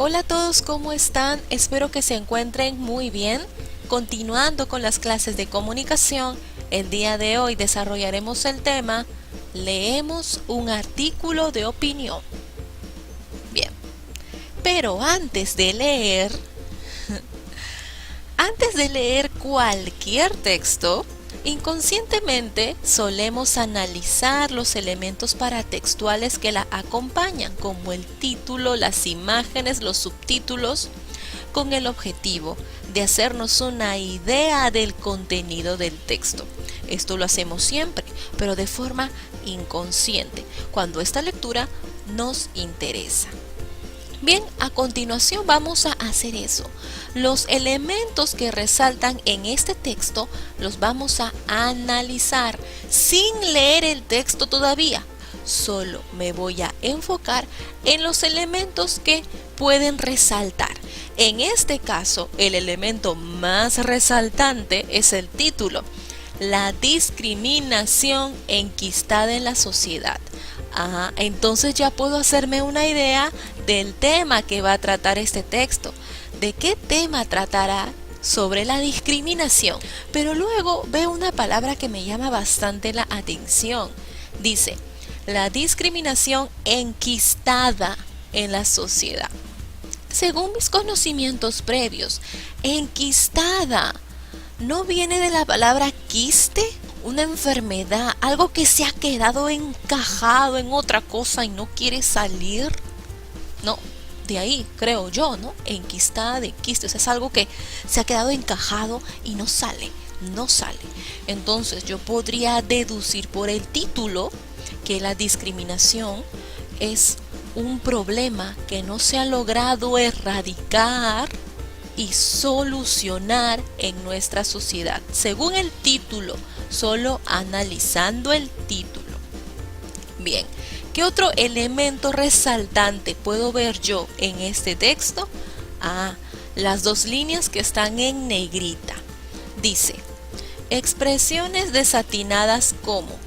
Hola a todos, ¿cómo están? Espero que se encuentren muy bien. Continuando con las clases de comunicación, el día de hoy desarrollaremos el tema Leemos un artículo de opinión. Bien, pero antes de leer cualquier texto, inconscientemente solemos analizar los elementos paratextuales que la acompañan, como el título, las imágenes, los subtítulos, con el objetivo de hacernos una idea del contenido del texto. Esto lo hacemos siempre, pero de forma inconsciente, cuando esta lectura nos interesa. Bien, a continuación vamos a hacer eso. Los elementos que resaltan en este texto los vamos a analizar sin leer el texto todavía. Solo me voy a enfocar en los elementos que pueden resaltar. En este caso, el elemento más resaltante es el título: la discriminación enquistada en la sociedad. Entonces ya puedo hacerme una idea del tema que va a tratar este texto. ¿De qué tema tratará? Sobre la discriminación. Pero luego veo una palabra que me llama bastante la atención. Dice, la discriminación enquistada en la sociedad. Según mis conocimientos previos, enquistada ¿no viene de la palabra quiste? Una enfermedad, algo que se ha quedado encajado en otra cosa y no quiere salir. No, de ahí creo yo, ¿no? Enquistada de quiste, o sea, es algo que se ha quedado encajado y no sale. Entonces yo podría deducir por el título que la discriminación es un problema que no se ha logrado erradicar y solucionar en nuestra sociedad. Según el título, solo analizando el título. Bien, ¿qué otro elemento resaltante puedo ver yo en este texto? Las dos líneas que están en negrita. Dice, expresiones desatinadas como,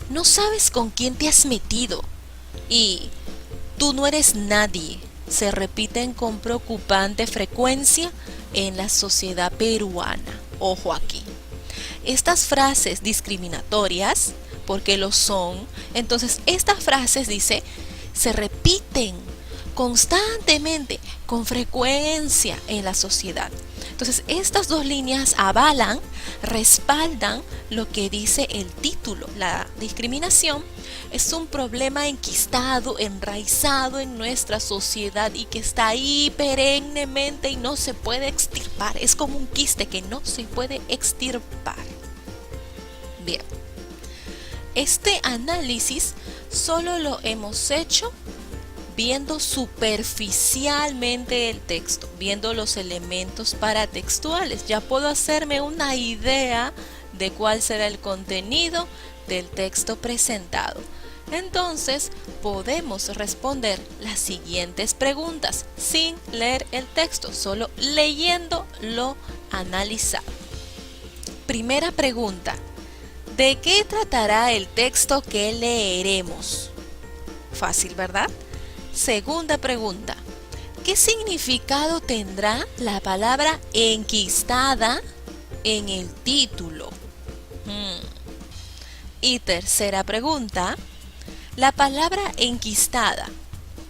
no sabes con quién te has metido y tú no eres nadie, se repiten con preocupante frecuencia en la sociedad peruana. Ojo aquí. Estas frases discriminatorias, porque lo son, entonces estas frases, dice, se repiten constantemente, con frecuencia en la sociedad. Entonces estas dos líneas avalan, respaldan lo que dice el título. La discriminación es un problema enquistado, enraizado en nuestra sociedad y que está ahí perennemente y no se puede extirpar. Es como un quiste que no se puede extirpar. Bien, este análisis solo lo hemos hecho viendo superficialmente el texto, viendo los elementos paratextuales. Ya puedo hacerme una idea de cuál será el contenido del texto presentado. Entonces podemos responder las siguientes preguntas sin leer el texto, solo leyendo lo analizado. Primera pregunta: ¿de qué tratará el texto que leeremos? Fácil, ¿verdad? Segunda pregunta: ¿qué significado tendrá la palabra enquistada en el título? Y tercera pregunta: ¿la palabra enquistada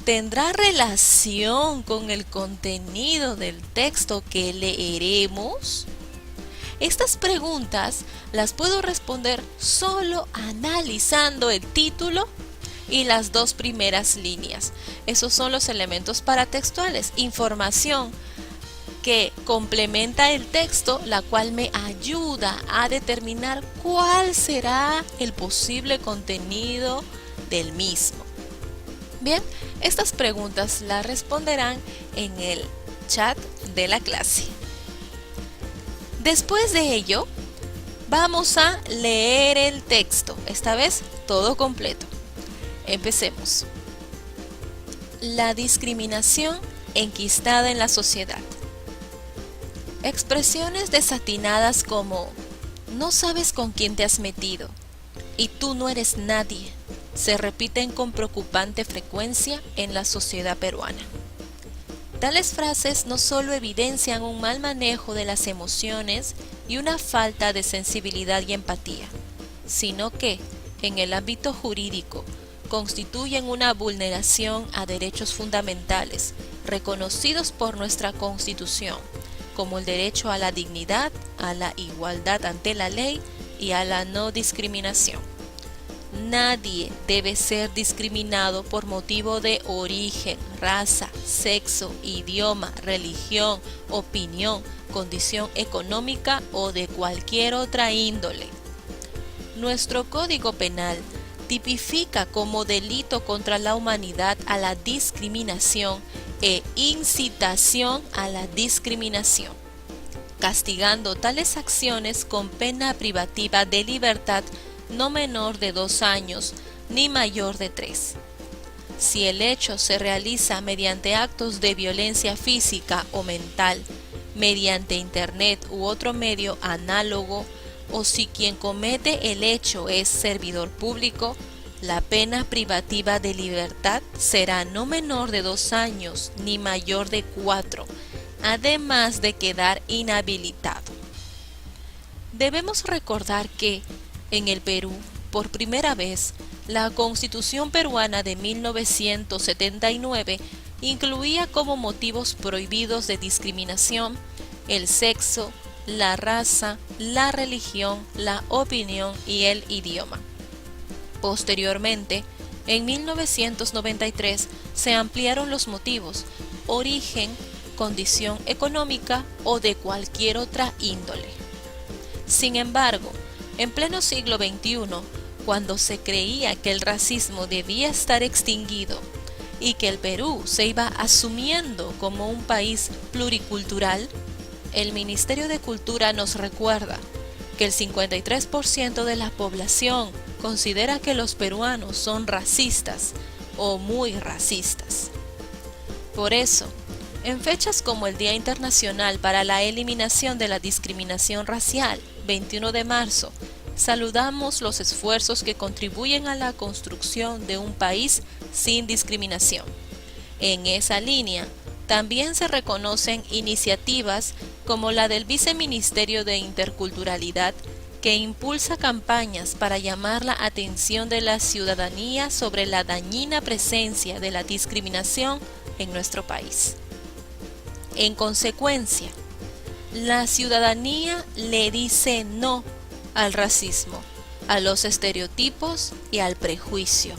tendrá relación con el contenido del texto que leeremos? Estas preguntas las puedo responder solo analizando el título y las dos primeras líneas. Esos son los elementos paratextuales, información que complementa el texto, la cual me ayuda a determinar cuál será el posible contenido del mismo. Bien, estas preguntas las responderán en el chat de la clase. Después de ello, vamos a leer el texto, esta vez todo completo. Empecemos. La discriminación enquistada en la sociedad. Expresiones desatinadas como no sabes con quién te has metido y tú no eres nadie se repiten con preocupante frecuencia en la sociedad peruana. Tales frases no solo evidencian un mal manejo de las emociones y una falta de sensibilidad y empatía, sino que, en el ámbito jurídico, constituyen una vulneración a derechos fundamentales reconocidos por nuestra Constitución, como el derecho a la dignidad, a la igualdad ante la ley y a la no discriminación. Nadie debe ser discriminado por motivo de origen, raza, sexo, idioma, religión, opinión, condición económica o de cualquier otra índole. Nuestro Código Penal tipifica como delito contra la humanidad a la discriminación e incitación a la discriminación, castigando tales acciones con pena privativa de libertad no menor de 2 años ni mayor de 3. Si el hecho se realiza mediante actos de violencia física o mental, mediante internet u otro medio análogo, o si quien comete el hecho es servidor público, la pena privativa de libertad será no menor de 2 años ni mayor de 4, además de quedar inhabilitado. Debemos recordar que, en el Perú, por primera vez, la Constitución peruana de 1979 incluía como motivos prohibidos de discriminación el sexo, la raza, la religión, la opinión y el idioma. Posteriormente, en 1993 se ampliaron los motivos: origen, condición económica o de cualquier otra índole. Sin embargo, en pleno siglo XXI, cuando se creía que el racismo debía estar extinguido y que el Perú se iba asumiendo como un país pluricultural, el Ministerio de Cultura nos recuerda que el 53% de la población considera que los peruanos son racistas o muy racistas. Por eso, en fechas como el Día Internacional para la Eliminación de la Discriminación Racial, 21 de marzo, saludamos los esfuerzos que contribuyen a la construcción de un país sin discriminación. En esa línea, también se reconocen iniciativas como la del Viceministerio de Interculturalidad, que impulsa campañas para llamar la atención de la ciudadanía sobre la dañina presencia de la discriminación en nuestro país. En consecuencia, la ciudadanía le dice no al racismo, a los estereotipos y al prejuicio.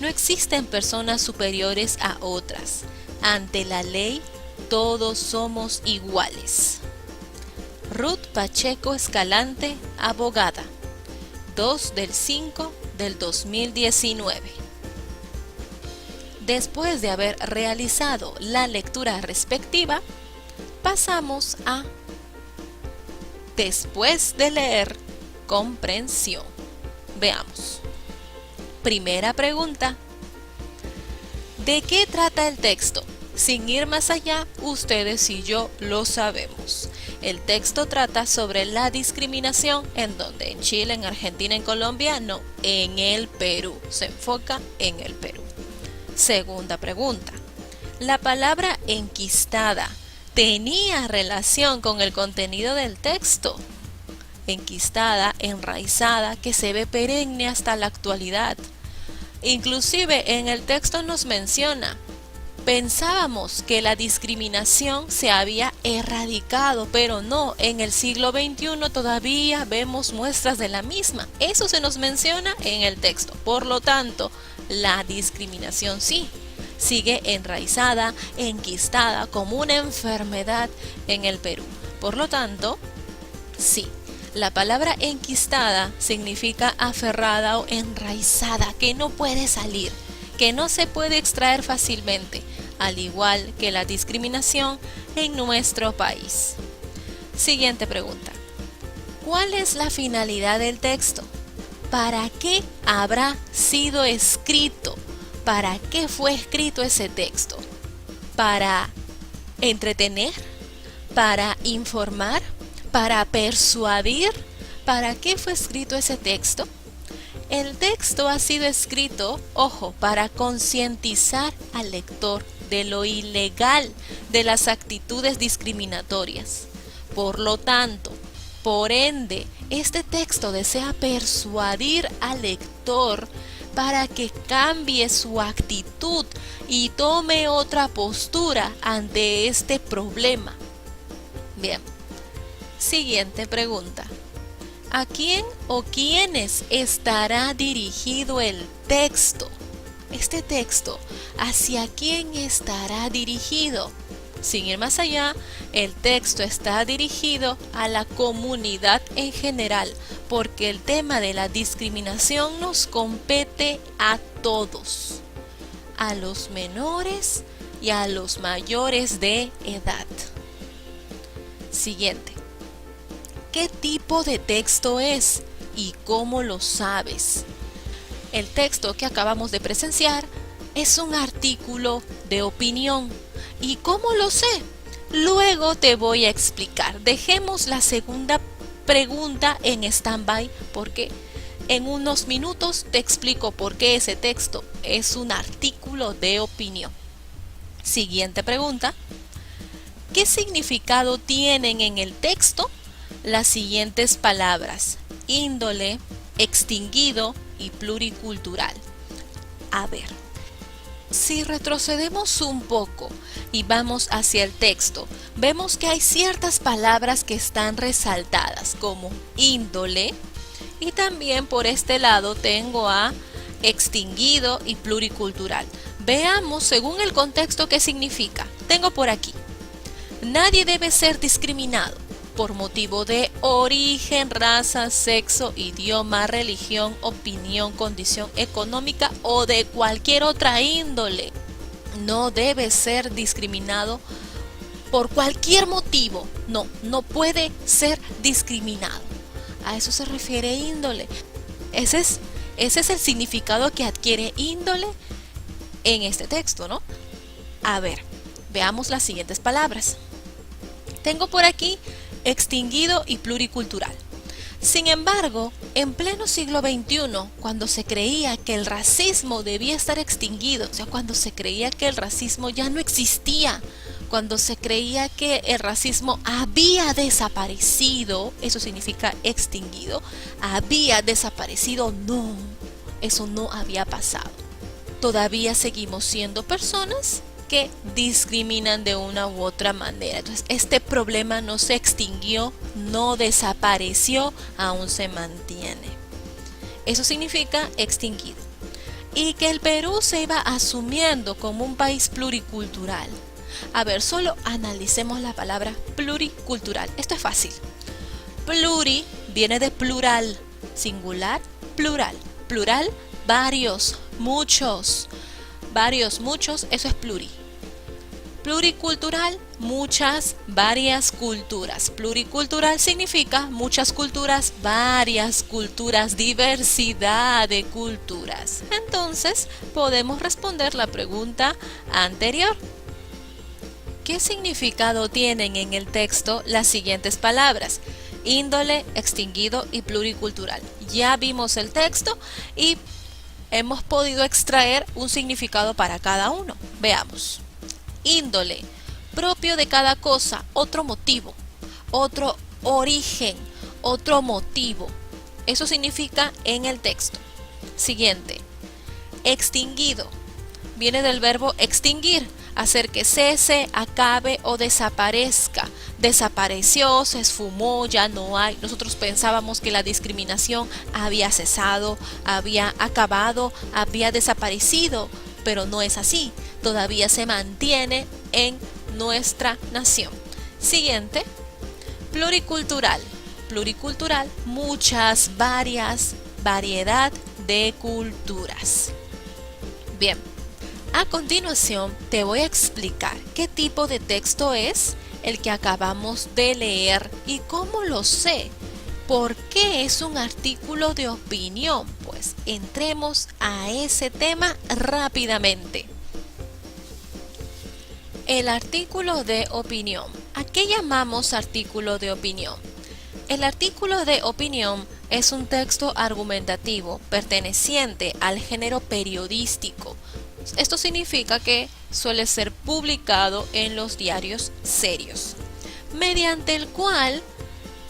No existen personas superiores a otras. Ante la ley, todos somos iguales. Ruth Pacheco Escalante, abogada, 2/5/2019. Después de haber realizado la lectura respectiva, pasamos a después de leer, comprensión. Veamos. Primera pregunta: ¿de qué trata el texto? Sin ir más allá, ustedes y yo lo sabemos. El texto trata sobre la discriminación, en donde en Chile, en Argentina, en Colombia, no, en el Perú. Se enfoca en el Perú. Segunda pregunta: ¿la palabra enquistada tenía relación con el contenido del texto? Enquistada, enraizada, que se ve perenne hasta la actualidad. Inclusive en el texto nos menciona: pensábamos que la discriminación se había erradicado, pero no, en el siglo XXI todavía vemos muestras de la misma. Eso se nos menciona en el texto. Por lo tanto, la discriminación sí, sigue enraizada, enquistada como una enfermedad en el Perú. Por lo tanto, sí. La palabra enquistada significa aferrada o enraizada, que no puede salir, que no se puede extraer fácilmente, al igual que la discriminación en nuestro país. Siguiente pregunta: ¿cuál es la finalidad del texto? ¿Para qué habrá sido escrito? ¿Para qué fue escrito ese texto? ¿Para entretener? ¿Para informar? ¿Para persuadir? ¿Para qué fue escrito ese texto? El texto ha sido escrito, ojo, para concientizar al lector de lo ilegal de las actitudes discriminatorias. Por lo tanto, por ende, este texto desea persuadir al lector para que cambie su actitud y tome otra postura ante este problema. Bien, siguiente pregunta. ¿A quién o quiénes estará dirigido el texto? Este texto, ¿hacia quién estará dirigido? Sin ir más allá, el texto está dirigido a la comunidad en general, porque el tema de la discriminación nos compete a todos, a los menores y a los mayores de edad. Siguiente. ¿Qué tipo de texto es y cómo lo sabes? El texto que acabamos de presenciar es un artículo de opinión. ¿Y cómo lo sé? Luego te voy a explicar. Dejemos la segunda pregunta en stand-by porque en unos minutos te explico por qué ese texto es un artículo de opinión. Siguiente pregunta. ¿Qué significado tienen en el texto las siguientes palabras? Índole, extinguido y pluricultural. A ver. Si retrocedemos un poco y vamos hacia el texto, vemos que hay ciertas palabras que están resaltadas como índole y también por este lado tengo a extinguido y pluricultural. Veamos según el contexto qué significa. Tengo por aquí, nadie debe ser discriminado por motivo de origen, raza, sexo, idioma, religión, opinión, condición económica o de cualquier otra índole. No debe ser discriminado por cualquier motivo. No puede ser discriminado. A eso se refiere índole. Ese es el significado que adquiere índole en este texto, ¿no? A ver, veamos las siguientes palabras. Tengo por aquí extinguido y pluricultural. Sin embargo, en pleno siglo XXI, cuando se creía que el racismo debía estar extinguido, o sea, cuando se creía que el racismo ya no existía, cuando se creía que el racismo había desaparecido, eso significa extinguido, había desaparecido, no, eso no había pasado. Todavía seguimos siendo personas que discriminan de una u otra manera. Entonces, este problema no se extinguió, no desapareció, aún se mantiene. Eso significa extinguido. Y que el Perú se iba asumiendo como un país pluricultural. A ver, solo analicemos la palabra pluricultural. Esto es fácil. Pluri viene de plural, singular, plural. Plural, varios, muchos. Varios, muchos, eso es pluri. Pluricultural, muchas, varias culturas. Pluricultural significa muchas culturas, varias culturas, diversidad de culturas. Entonces, podemos responder la pregunta anterior. ¿Qué significado tienen en el texto las siguientes palabras? Índole, extinguido y pluricultural. Ya vimos el texto y hemos podido extraer un significado para cada uno. Veamos. Índole, propio de cada cosa, otro motivo, otro origen, otro motivo. Eso significa en el texto. Siguiente. Extinguido. Viene del verbo extinguir, hacer que cese, acabe o desaparezca. Desapareció, se esfumó, ya no hay. Nosotros pensábamos que la discriminación había cesado, había acabado, había desaparecido, pero no es así. Todavía se mantiene en nuestra nación. Siguiente. Pluricultural. Pluricultural, muchas, varias, variedad de culturas. Bien. A continuación te voy a explicar qué tipo de texto es el que acabamos de leer y cómo lo sé. ¿Por qué es un artículo de opinión? Pues entremos a ese tema rápidamente. El artículo de opinión. ¿A qué llamamos artículo de opinión? El artículo de opinión es un texto argumentativo perteneciente al género periodístico. Esto significa que suele ser publicado en los diarios serios, mediante el cual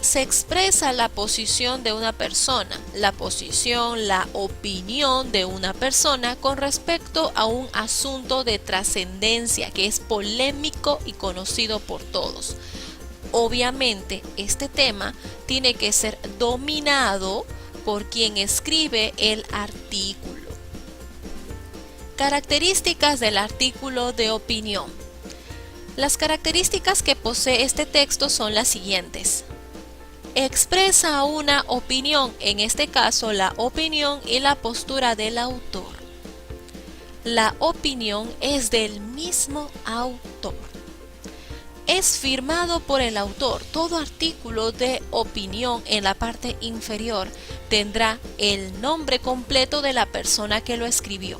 se expresa la posición de una persona, la posición, la opinión de una persona con respecto a un asunto de trascendencia que es polémico y conocido por todos. Obviamente, este tema tiene que ser dominado por quien escribe el artículo. Características del artículo de opinión. Las características que posee este texto son las siguientes. Expresa una opinión, en este caso la opinión y la postura del autor. La opinión es del mismo autor. Es firmado por el autor. Todo artículo de opinión en la parte inferior tendrá el nombre completo de la persona que lo escribió.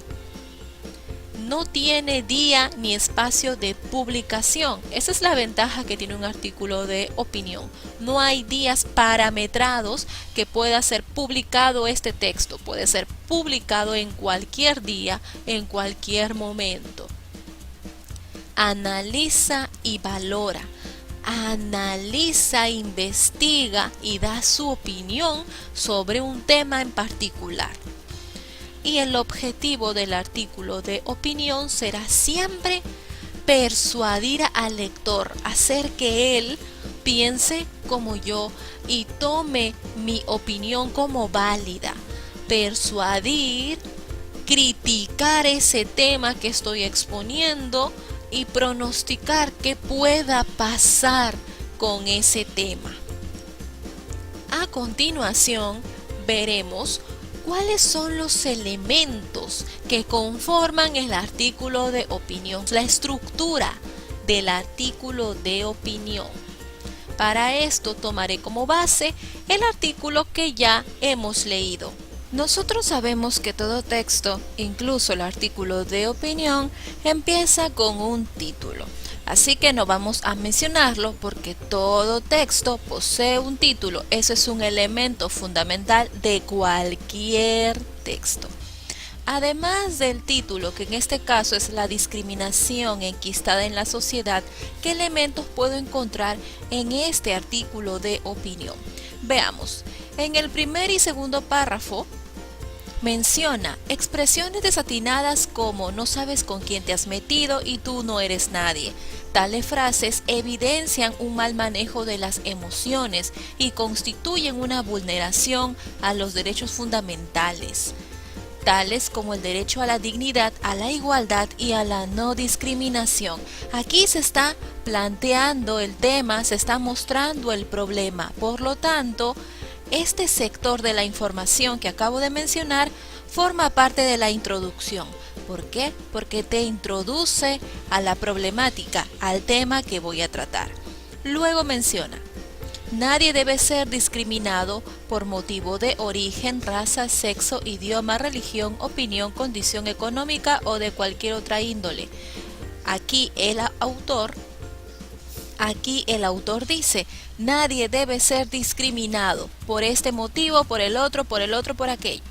No tiene día ni espacio de publicación. Esa es la ventaja que tiene un artículo de opinión. No hay días parametrados que pueda ser publicado este texto. Puede ser publicado en cualquier día, en cualquier momento. Analiza y valora. Analiza, investiga y da su opinión sobre un tema en particular. Y el objetivo del artículo de opinión será siempre persuadir al lector, hacer que él piense como yo y tome mi opinión como válida. Persuadir, criticar ese tema que estoy exponiendo y pronosticar qué pueda pasar con ese tema. A continuación, veremos ¿cuáles son los elementos que conforman el artículo de opinión? La estructura del artículo de opinión. Para esto tomaré como base el artículo que ya hemos leído. Nosotros sabemos que todo texto, incluso el artículo de opinión, empieza con un título. Así que no vamos a mencionarlo porque todo texto posee un título. Eso es un elemento fundamental de cualquier texto. Además del título, que en este caso es la discriminación enquistada en la sociedad, ¿qué elementos puedo encontrar en este artículo de opinión? Veamos, en el primer y segundo párrafo menciona expresiones desatinadas como no sabes con quién te has metido y tú no eres nadie. Tales frases evidencian un mal manejo de las emociones y constituyen una vulneración a los derechos fundamentales, tales como el derecho a la dignidad, a la igualdad y a la no discriminación. Aquí se está planteando el tema, se está mostrando el problema. Por lo tanto, este sector de la información que acabo de mencionar forma parte de la introducción. ¿Por qué? Porque te introduce a la problemática, al tema que voy a tratar. Luego menciona, nadie debe ser discriminado por motivo de origen, raza, sexo, idioma, religión, opinión, condición económica o de cualquier otra índole. Aquí el autor dice, nadie debe ser discriminado por este motivo, por el otro, por aquello.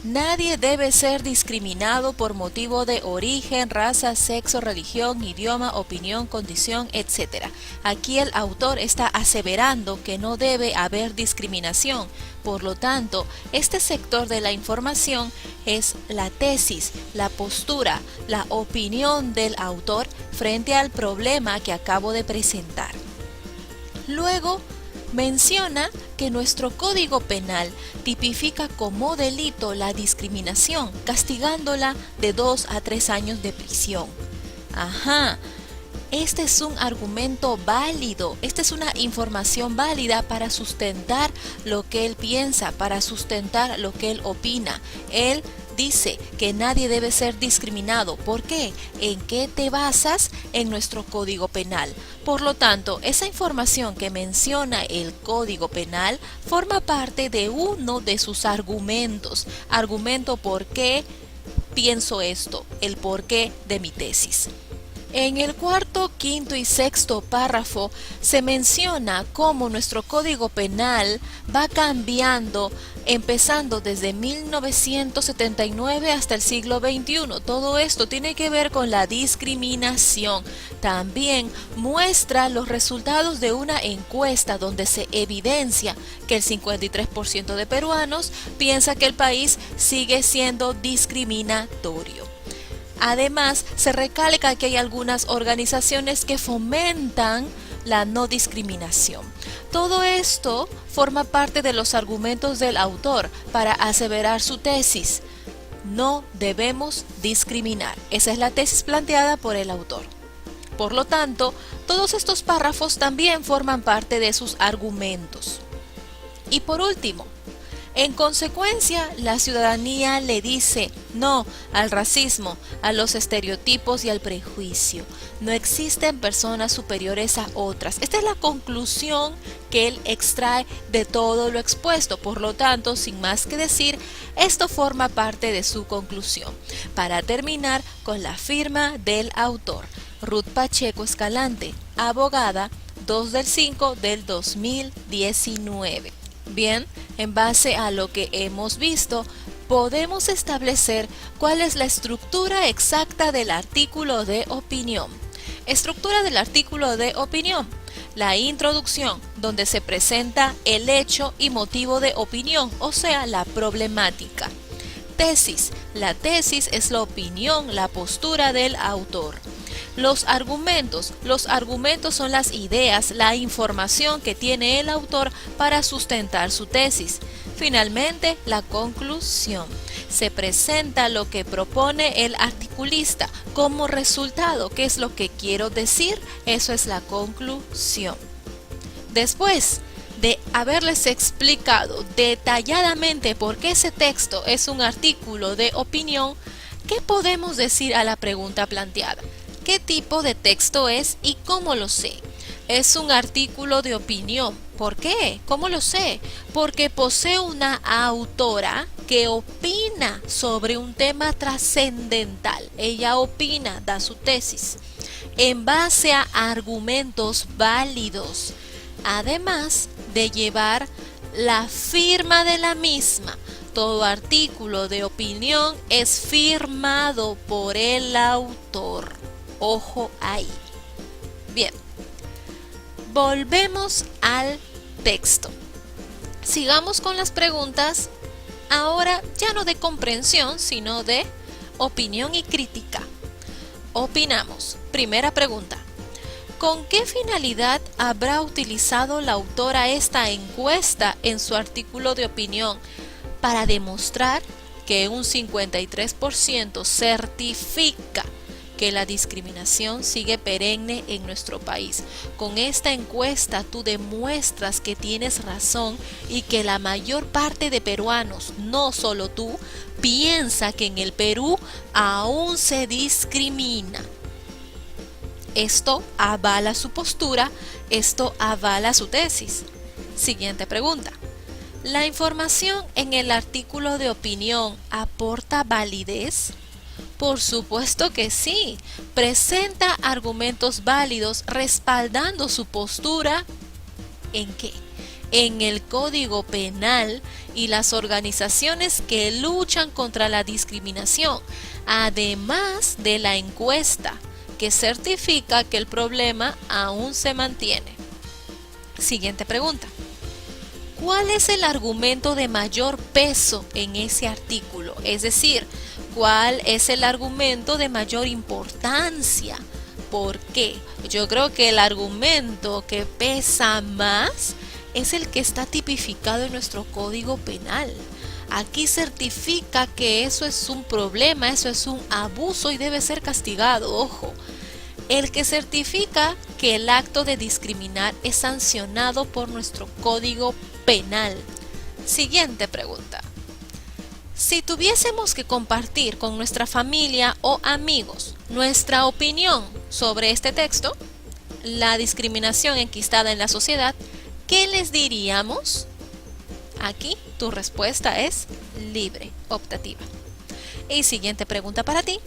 Nadie debe ser discriminado por motivo de origen, raza, sexo, religión, idioma, opinión, condición, etc. Aquí el autor está aseverando que no debe haber discriminación. Por lo tanto, este sector de la información es la tesis, la postura, la opinión del autor frente al problema que acabo de presentar. Luego, menciona que nuestro Código Penal tipifica como delito la discriminación, castigándola de 2 a 3 años de prisión. Este es un argumento válido, esta es una información válida para sustentar lo que él piensa, para sustentar lo que él opina. Él dice que nadie debe ser discriminado. ¿Por qué? ¿En qué te basas? En nuestro Código Penal. Por lo tanto, esa información que menciona el Código Penal forma parte de uno de sus argumentos. Argumento por qué pienso esto, el porqué de mi tesis. En el cuarto, quinto y sexto párrafo se menciona cómo nuestro Código Penal va cambiando, empezando desde 1979 hasta el siglo XXI. Todo esto tiene que ver con la discriminación. También muestra los resultados de una encuesta donde se evidencia que el 53% de peruanos piensa que el país sigue siendo discriminatorio. Además, se recalca que hay algunas organizaciones que fomentan la no discriminación. Todo esto forma parte de los argumentos del autor para aseverar su tesis. No debemos discriminar. Esa es la tesis planteada por el autor. Por lo tanto, todos estos párrafos también forman parte de sus argumentos. Y por último, en consecuencia, la ciudadanía le dice no al racismo, a los estereotipos y al prejuicio. No existen personas superiores a otras. Esta es la conclusión que él extrae de todo lo expuesto. Por lo tanto, sin más que decir, esto forma parte de su conclusión. Para terminar con la firma del autor, Ruth Pacheco Escalante, abogada, 2/5/2019. Bien, en base a lo que hemos visto, podemos establecer cuál es la estructura exacta del artículo de opinión. Estructura del artículo de opinión. La introducción, donde se presenta el hecho y motivo de opinión, o sea, la problemática. Tesis. La tesis es la opinión, la postura del autor. Los argumentos son las ideas, la información que tiene el autor para sustentar su tesis. Finalmente, la conclusión. Se presenta lo que propone el articulista como resultado. ¿Qué es lo que quiero decir? Eso es la conclusión. Después de haberles explicado detalladamente por qué ese texto es un artículo de opinión, ¿qué podemos decir a la pregunta planteada? ¿Qué tipo de texto es y cómo lo sé? Es un artículo de opinión. ¿Por qué? ¿Cómo lo sé? Porque posee una autora que opina sobre un tema trascendental. Ella opina, da su tesis, en base a argumentos válidos, además de llevar la firma de la misma. Todo artículo de opinión es firmado por el autor. Ojo ahí. Bien, volvemos al texto. Sigamos con las preguntas, ahora ya no de comprensión, sino de opinión y crítica. Opinamos. Primera pregunta. ¿Con qué finalidad habrá utilizado la autora esta encuesta en su artículo de opinión? Para demostrar que un 53% certifica que la discriminación sigue perenne en nuestro país. Con esta encuesta tú demuestras que tienes razón y que la mayor parte de peruanos, no solo tú, piensa que en el Perú aún se discrimina. Esto avala su postura, esto avala su tesis. Siguiente pregunta. ¿La información en el artículo de opinión aporta validez? Por supuesto que sí. Presenta argumentos válidos respaldando su postura. ¿En qué? En el Código Penal y las organizaciones que luchan contra la discriminación, además de la encuesta que certifica que el problema aún se mantiene. Siguiente pregunta. ¿Cuál es el argumento de mayor peso en ese artículo? Es decir, ¿cuál es el argumento de mayor importancia? ¿Por qué? Yo creo que el argumento que pesa más es el que está tipificado en nuestro Código Penal. Aquí certifica que eso es un problema, eso es un abuso y debe ser castigado. Ojo, el que certifica que el acto de discriminar es sancionado por nuestro Código Penal. Siguiente pregunta. Si tuviésemos que compartir con nuestra familia o amigos nuestra opinión sobre este texto, la discriminación enquistada en la sociedad, ¿qué les diríamos? Aquí tu respuesta es libre, optativa. Y siguiente pregunta para ti.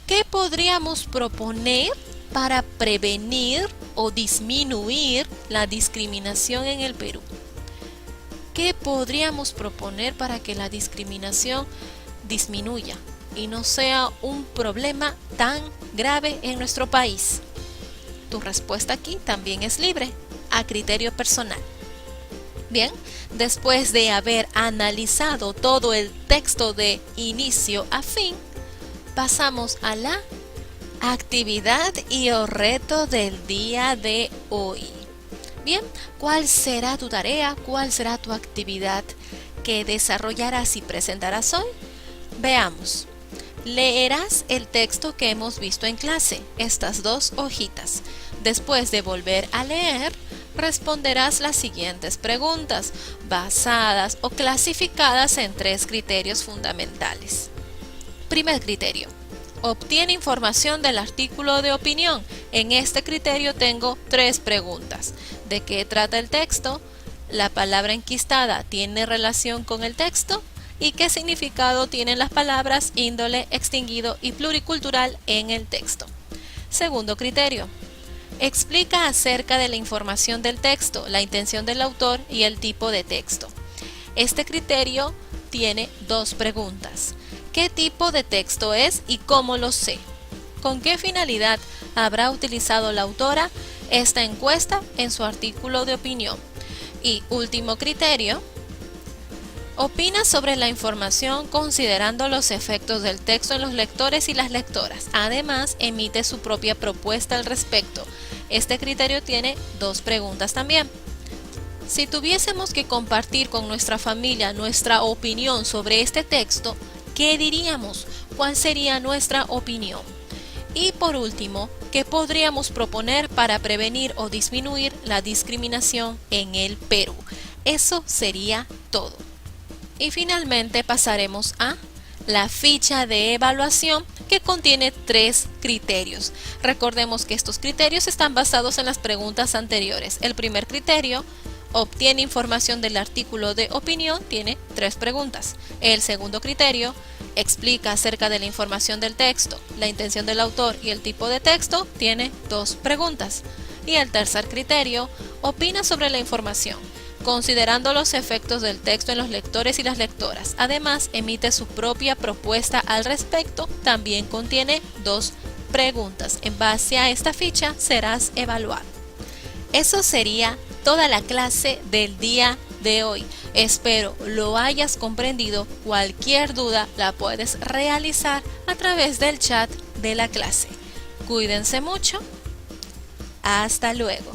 ¿Qué podríamos proponer para prevenir o disminuir la discriminación en el Perú? ¿Qué podríamos proponer para que la discriminación disminuya y no sea un problema tan grave en nuestro país? Tu respuesta aquí también es libre, a criterio personal. Bien, después de haber analizado todo el texto de inicio a fin, pasamos a la actividad y o reto del día de hoy. Bien, ¿cuál será tu tarea? ¿Cuál será tu actividad que desarrollarás y presentarás hoy? Veamos. Leerás el texto que hemos visto en clase, estas 2 hojitas. Después de volver a leer, responderás las siguientes preguntas, basadas o clasificadas en 3 criterios fundamentales. Primer criterio. Obtiene información del artículo de opinión. En este criterio tengo 3 preguntas. ¿De qué trata el texto? ¿La palabra enquistada tiene relación con el texto? ¿Y qué significado tienen las palabras índole, extinguido y pluricultural en el texto? Segundo criterio. Explica acerca de la información del texto, la intención del autor y el tipo de texto. Este criterio tiene 2 preguntas. ¿Qué tipo de texto es y cómo lo sé? ¿Con qué finalidad habrá utilizado la autora esta encuesta en su artículo de opinión? Y último criterio, opina sobre la información considerando los efectos del texto en los lectores y las lectoras. Además, emite su propia propuesta al respecto. Este criterio tiene 2 preguntas también. Si tuviésemos que compartir con nuestra familia nuestra opinión sobre este texto, ¿qué diríamos? ¿Cuál sería nuestra opinión? Y por último, ¿qué podríamos proponer para prevenir o disminuir la discriminación en el Perú? Eso sería todo. Y finalmente pasaremos a la ficha de evaluación que contiene 3 criterios. Recordemos que estos criterios están basados en las preguntas anteriores. El primer criterio, obtiene información del artículo de opinión, tiene 3 preguntas. El segundo criterio, explica acerca de la información del texto, la intención del autor y el tipo de texto, tiene 2 preguntas. Y el tercer criterio, opina sobre la información, considerando los efectos del texto en los lectores y las lectoras. Además, emite su propia propuesta al respecto, también contiene 2 preguntas. En base a esta ficha serás evaluado. Eso sería toda la clase del día de hoy. Espero lo hayas comprendido. Cualquier duda la puedes realizar a través del chat de la clase. Cuídense mucho. Hasta luego.